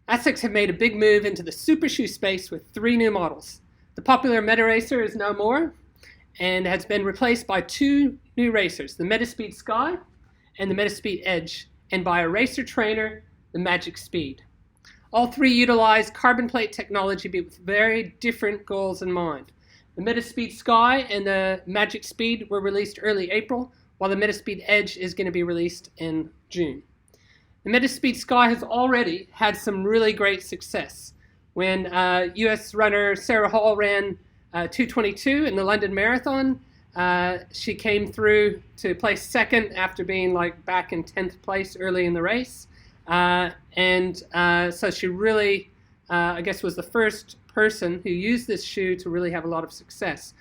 Asics have made a big move into the super shoe space with 3 new models. The popular Meta Racer is no more and has been replaced by 2 new racers, the Metaspeed Sky and the Metaspeed Edge, and by a racer trainer, the Magic Speed. All 3 utilize carbon plate technology but with very different goals in mind. The Metaspeed Sky and the Magic Speed were released early April, while the Metaspeed Edge is going to be released in June. The Metaspeed Sky has already had some really great success. When US runner Sarah Hall ran 2:22 in the London Marathon, she came through to place second after being back in 10th place early in the race. So she really, I guess, was the first person who used this shoe to really have a lot of success.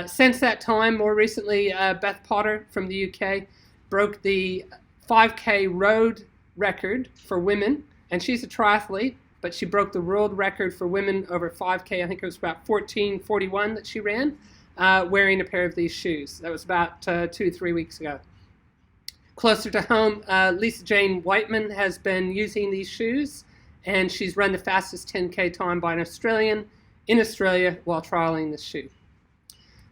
Since that time, more recently, Beth Potter from the UK broke the 5K road record for women, and she's a triathlete, but she broke the world record for women over 5K. I think it was about 14:41 that she ran, wearing a pair of these shoes. That was about 2-3 weeks ago. Closer to home, Lisa Jane Whiteman has been using these shoes, and she's run the fastest 10K time by an Australian in Australia while trialing this shoe.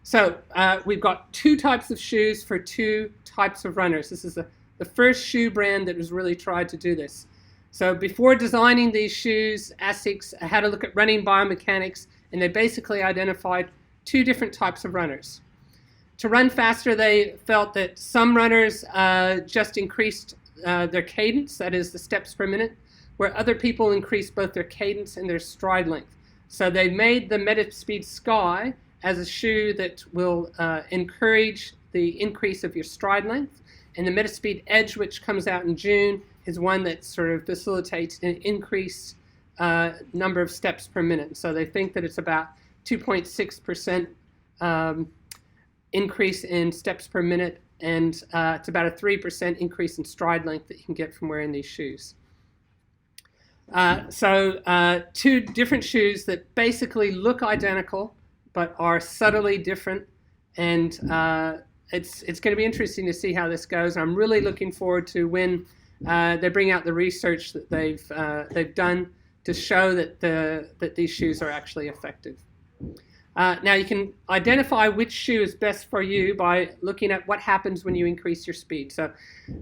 So we've got 2 types of shoes for 2 types of runners. This is the first shoe brand that has really tried to do this. So before designing these shoes, Asics had a look at running biomechanics, and they basically identified 2 different types of runners. To run faster, they felt that some runners just increased their cadence, that is the steps per minute, where other people increased both their cadence and their stride length. So they made the Metaspeed Sky as a shoe that will encourage the increase of your stride length, and the Metaspeed Edge, which comes out in June, is one that sort of facilitates an increased number of steps per minute. So they think that it's about 2.6% increase in steps per minute, and it's about a 3% increase in stride length that you can get from wearing these shoes. 2 different shoes that basically look identical but are subtly different, and it's going to be interesting to see how this goes. I'm really looking forward to when they bring out the research that they've done to show that these shoes are actually effective. Now you can identify which shoe is best for you by looking at what happens when you increase your speed. So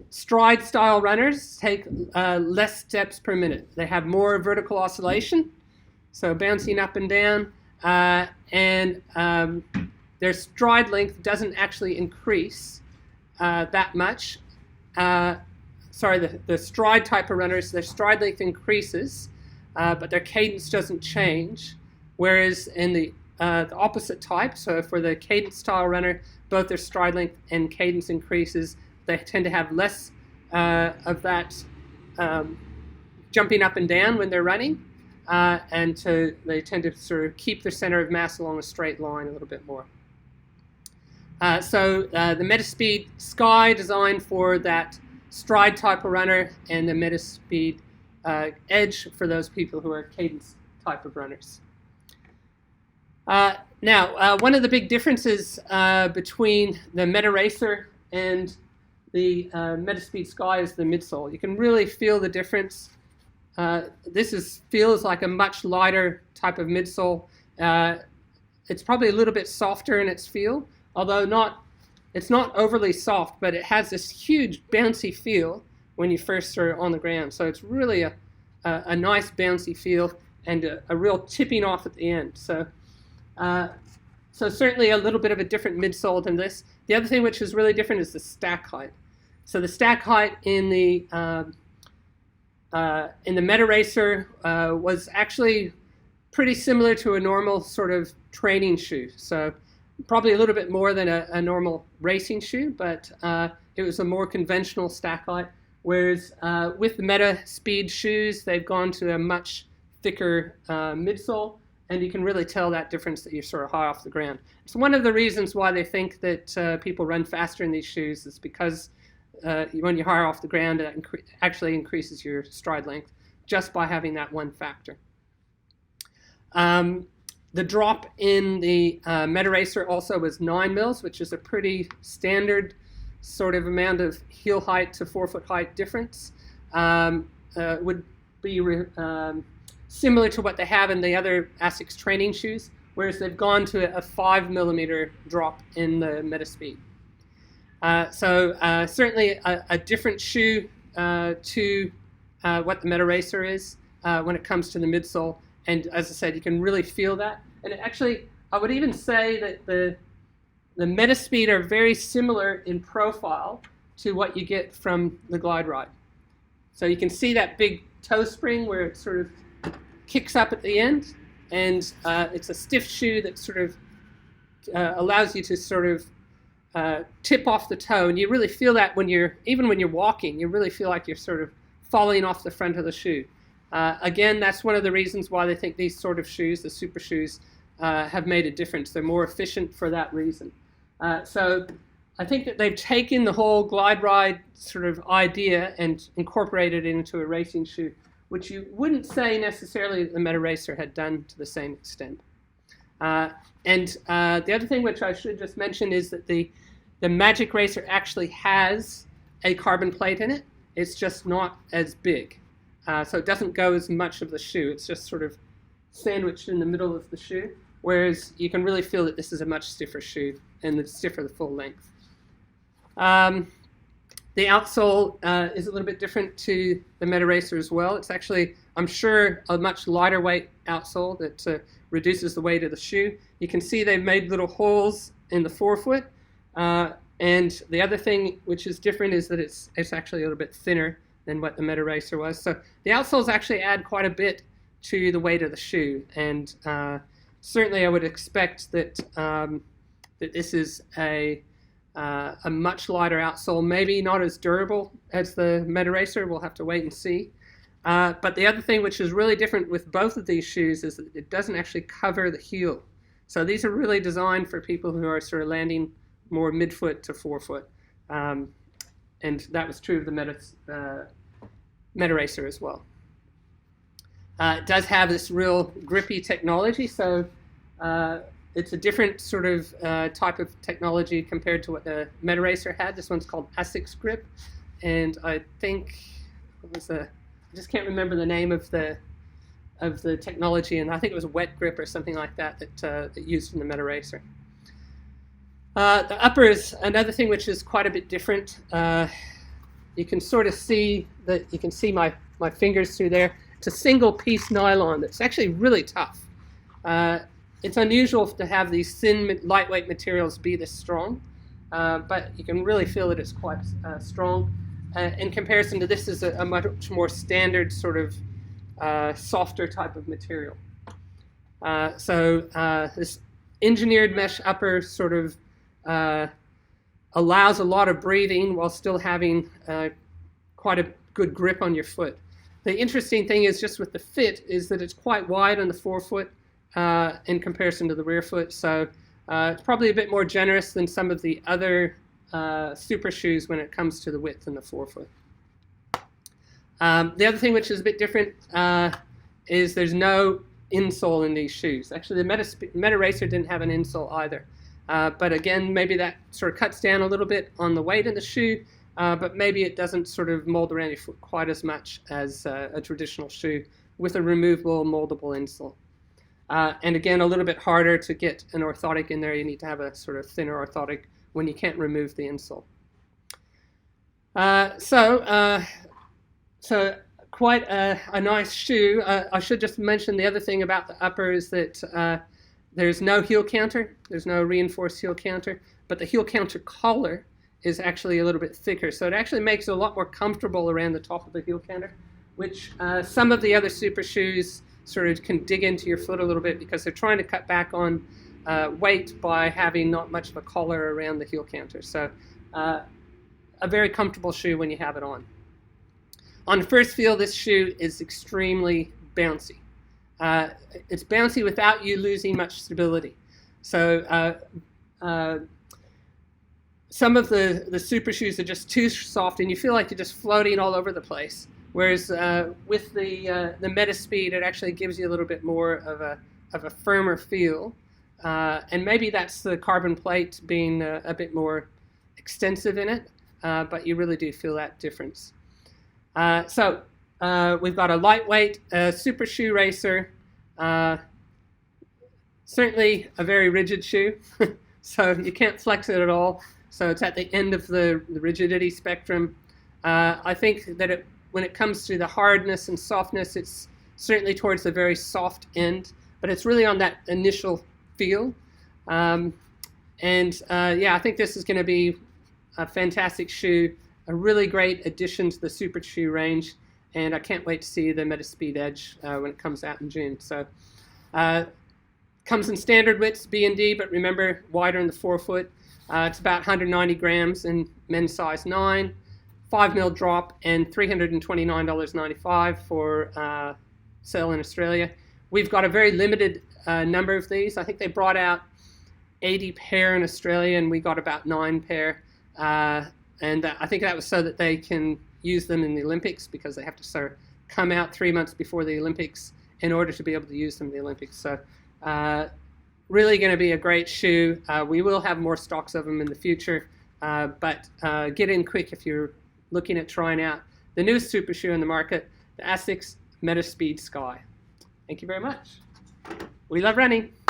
stride style runners take less steps per minute. They have more vertical oscillation, so bouncing up and down, and their stride length doesn't actually increase that much. The stride type of runners, their stride length increases, but their cadence doesn't change, whereas in the opposite type, so for the cadence style runner, both their stride length and cadence increases. They tend to have less of that jumping up and down when they're running, and they tend to sort of keep their center of mass along a straight line a little bit more. The Metaspeed Sky designed for that stride type of runner, and the Metaspeed Edge for those people who are cadence type of runners. One of the big differences between the Meta Racer and the Metaspeed Sky is the midsole. You can really feel the difference. This feels like a much lighter type of midsole. It's probably a little bit softer in its feel, although it's not overly soft, but it has this huge bouncy feel when you first are on the ground. So it's really a nice bouncy feel and a real tipping off at the end. So certainly a little bit of a different midsole than this. The other thing which is really different is the stack height. So the stack height in the Meta Racer was actually pretty similar to a normal sort of training shoe. So probably a little bit more than a normal racing shoe, but it was a more conventional stack height. Whereas with the Metaspeed shoes, they've gone to a much thicker midsole, and you can really tell that difference that you're sort of high off the ground. It's one of the reasons why they think that people run faster in these shoes is because when you're higher off the ground, it actually increases your stride length just by having that one factor. The drop in the Meta Racer also was 9 mils, which is a pretty standard sort of amount of heel height to forefoot height difference. Would be similar to what they have in the other Asics training shoes, whereas they've gone to a 5mm drop in the Metaspeed. So certainly a different shoe to what the Metaracer is when it comes to the midsole. And as I said, you can really feel that. And actually, I would even say that the Metaspeed are very similar in profile to what you get from the Glide Ride. So you can see that big toe spring where it sort of kicks up at the end, and it's a stiff shoe that sort of allows you to sort of tip off the toe, and you really feel that even when you're walking, you really feel like you're sort of falling off the front of the shoe. Again, that's one of the reasons why they think these sort of shoes, the super shoes, have made a difference. They're more efficient for that reason. So I think that they've taken the whole Glide Ride sort of idea and incorporated it into a racing shoe, which you wouldn't say necessarily the Metaracer had done to the same extent. And the other thing which I should just mention is that the Magic Racer actually has a carbon plate in it. It's just not as big. So it doesn't go as much of the shoe. It's just sort of sandwiched in the middle of the shoe, whereas you can really feel that this is a much stiffer shoe, and it's stiffer the full length. The outsole is a little bit different to the Metaracer as well. It's actually, I'm sure, a much lighter weight outsole that reduces the weight of the shoe. You can see they've made little holes in the forefoot. And the other thing which is different is that it's actually a little bit thinner than what the Metaracer was. So the outsoles actually add quite a bit to the weight of the shoe. And certainly I would expect that, that this is a much lighter outsole, maybe not as durable as the Metaracer. We'll have to wait and see. But the other thing which is really different with both of these shoes is that it doesn't actually cover the heel. So these are really designed for people who are sort of landing more midfoot to forefoot. And that was true of the Metaracer as well. It does have this real grippy technology, so it's a different sort of type of technology compared to what the Metaracer had. This one's called Asics grip, and I think I just can't remember the name of the technology, and I think it was a wet grip or something like that that used in the Metaracer. The upper is another thing which is quite a bit different. You can sort of see that you can see my fingers through there. It's a single piece nylon that's actually really tough. It's unusual to have these thin, lightweight materials be this strong, but you can really feel that it's quite strong. In comparison to this is a much more standard sort of softer type of material. So this engineered mesh upper sort of allows a lot of breathing while still having quite a good grip on your foot. The interesting thing is just with the fit is that it's quite wide on the forefoot in comparison to the rear foot, so it's probably a bit more generous than some of the other super shoes when it comes to the width in the forefoot. The other thing which is a bit different is there's no insole in these shoes. Actually, the Metaracer didn't have an insole either. But again, maybe that sort of cuts down a little bit on the weight of the shoe, but maybe it doesn't sort of mold around your foot quite as much as a traditional shoe with a removable, moldable insole. And again, a little bit harder to get an orthotic in there. You need to have a sort of thinner orthotic when you can't remove the insole. So quite a nice shoe. I should just mention the other thing about the upper is that there's no heel counter. There's no reinforced heel counter, but the heel counter collar is actually a little bit thicker. So it actually makes it a lot more comfortable around the top of the heel counter, which some of the other super shoes sort of can dig into your foot a little bit because they're trying to cut back on weight by having not much of a collar around the heel counter. So a very comfortable shoe when you have it on. On first feel, this shoe is extremely bouncy. It's bouncy without you losing much stability. So some of the super shoes are just too soft, and you feel like you're just floating all over the place. Whereas with the Metaspeed, it actually gives you a little bit more of a firmer feel, and maybe that's the carbon plate being a bit more extensive in it, but you really do feel that difference. So We've got a lightweight super shoe racer. Certainly a very rigid shoe, so you can't flex it at all. So it's at the end of the rigidity spectrum. I think that when it comes to the hardness and softness, it's certainly towards the very soft end, but it's really on that initial feel. Yeah, I think this is going to be a fantastic shoe, a really great addition to the super shoe range, and I can't wait to see the Metaspeed Edge when it comes out in June. So. Comes in standard widths, B and D, but remember, wider in the forefoot. It's about 190 grams in men's size 9, 5 mil drop, and $329.95 for sale in Australia. We've got a very limited number of these. I think they brought out 80 pair in Australia, and we got about 9 pair. I think that was so that they can use them in the Olympics, because they have to sort of come out 3 months before the Olympics in order to be able to use them in the Olympics. So really going to be a great shoe. We will have more stocks of them in the future, but get in quick if you're looking at trying out the newest super shoe in the market, the Asics Metaspeed Sky. Thank you very much. We love running.